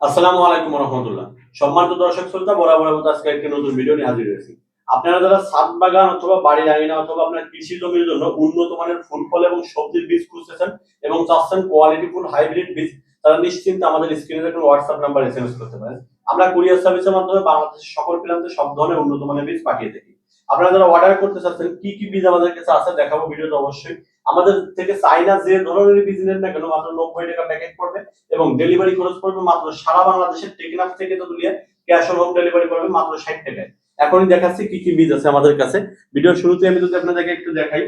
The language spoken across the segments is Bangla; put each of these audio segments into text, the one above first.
আসসালামু আলাইকুম রহমতুল্লাহ। সম্মানিত দর্শক শ্রোতা, বরাবরের মতো আজকে একটি নতুন ভিডিও নিয়ে হাজির হয়েছি। আপনারা যারা ছাদ বাগান অথবা বাড়ির আঙিনা অথবা আপনার কৃষি জমির জন্য উন্নত মানের ফুল ফল এবং সবজির বীজ খুঁজতেছেন এবং চাচ্ছেন কোয়ালিটি ফুল হাইব্রিড বীজ, তারা নিশ্চিন্তে আমাদের স্ক্রিনে দেখুন হোয়াটসঅ্যাপ নাম্বার এসএমএস করতে পারেন। আমরা কুরিয়ার সার্ভিসের মাধ্যমে বাংলাদেশের সকল প্রান্তে সব ধরনের উন্নত মানের বীজ পাঠিয়ে থাকি। আপনারা যারা অর্ডার করতে চাচ্ছেন কি কি বীজ আমাদের কাছে আছে দেখাবো ভিডিওতে অবশ্যই। আমাদের থেকে চাইনা যে ধরনের বীজ নেন না কেন মাত্র 90 টাকা প্যাকেট পড়বে এবং ডেলিভারি খরচ পড়বে মাত্র সারা বাংলাদেশের টেকনাফ থেকে Tetulia cash on home delivery পড়বে মাত্র 60 টাকায়। এখনই দেখাচ্ছি কি কি বীজ আছে আমাদের কাছে। ভিডিওর শুরুতে আমি যদি আপনাদেরকে একটু দেখাই,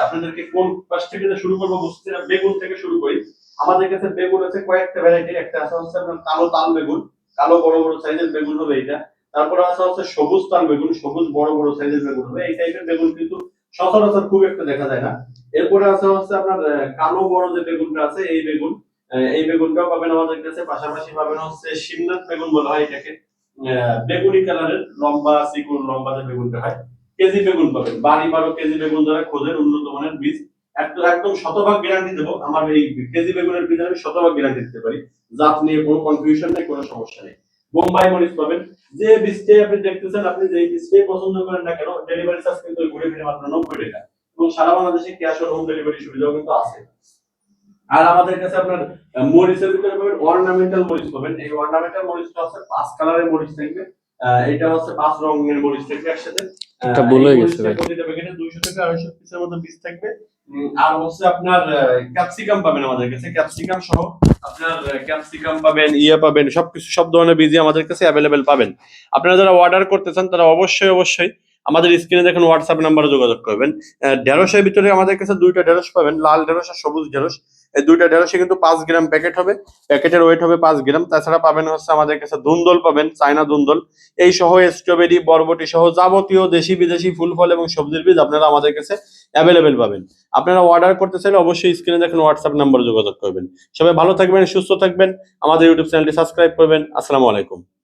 আপনাদেরকে কোন পাশ থেকে শুরু করবো বুঝতে বেগুন থেকে শুরু করি। আমাদের কাছে বেগুন আছে কয়েকটা ভ্যারাইটি। একটা আছে হচ্ছে আপনার কালো তাল বেগুন, কালো বড় বড় সাইজের বেগুন হবে এটা। তারপরে আছে হচ্ছে সবুজ তাল বেগুন, সবুজ বড় বড় সাইজের বেগুন হবে। এই টাইপের বেগুন কিন্তু সচরাচর খুব একটা দেখা যায় না। এরপরে আছে হচ্ছে আপনার কালো বড় যে বেগুনটা আছে এই বেগুন, এই বেগুনটাও পাবেন আমাদের কাছে। পাশাপাশি পাবেন হচ্ছে শিমনাথ বেগুন বলা হয় এটাকে, বেগুনি কালারের লম্বা চিকুন লম্বা যে বেগুনটা হয়। কেজি বেগুন পাবেন, 12 কেজি বেগুন যারা খোঁজেন উন্নত মানের বীজ, একদম একদম শতভাগ গ্যারান্টি দেবো। আমার এই কেজি বেগুনের বীজ আমি শতভাগ গ্যারান্টি দিতে পারি, জাত নিয়ে কোনো কনফিউশন নেই, কোনো সমস্যা নেই। বোম্বাই মরিচ পাবেন, যে বীজটাই আপনি দেখতেছেন, আপনি যে বীজটাই পছন্দ করেন না কেন, ডেলিভারি চার্জ কিন্তু ঘুরে ফিরে মাত্র 90 টাকা এবং সারা বাংলাদেশে ক্যাশ অন হোম ডেলিভারি সুবিধাও কিন্তু আছে। আর আমাদের কাছে আপনার মরিচের ভিতরে পাবেন অর্নামেন্টাল মরিচ পাবেন। এই অর্নামেন্টাল মরিচটা হচ্ছে 5 কালারের মরিচ থাকবে। এটা হচ্ছে 5 রঙের মরিচ থাকবে একসাথে। এটা ভুল হয়ে গেছে ভাই। প্রতিটা প্যাকেটে 200 থেকে 250 পিসের মতো বীজ থাকবে। আর হচ্ছে আপনার ক্যাপসিকাম পাবেন আমাদের কাছে, ক্যাপসিকাম সহ আপনার ক্যাপসিকাম পাবেন, পাবেন, সবকিছু সব ধরনের বীজই আমাদের কাছে অ্যাভেলেবেল পাবেন। আপনারা যারা অর্ডার করতে চান তারা অবশ্যই অবশ্যই আমাদের স্ক্রিনে দেখুন হোয়াটসঅ্যাপ নাম্বারে যোগাযোগ করবেন। ঢেঁড়সের ভিতরে আমাদের কাছে 2টা ঢেঁড়স পাবেন, লাল ঢেঁড়স আর সবুজ ঢেঁড়স। এই 2টা ঢেঁড়সে কিন্তু 5 গ্রাম প্যাকেট হবে, প্যাকেটের ওয়েট হবে 5 গ্রাম। তাছাড়া পাবেন হচ্ছে আমাদের কাছে ধুন্দল পাবেন, চায়না ধুন্দল, এই সহ স্ট্রবেরি বরবটি সহ যাবতীয় দেশি বিদেশি ফুল ফল এবং সবজির বীজ আপনারা আমাদের কাছে অ্যাভেলেবেল পাবেন। আপনারা অর্ডার করতে চাইলে অবশ্যই স্ক্রিনে দেখুন হোয়াটসঅ্যাপ নাম্বারে যোগাযোগ করবেন। সবাই ভালো থাকবেন, সুস্থ থাকবেন, আমাদের ইউটিউব চ্যানেলটি সাবস্ক্রাইব করবেন। আসসালামু আলাইকুম।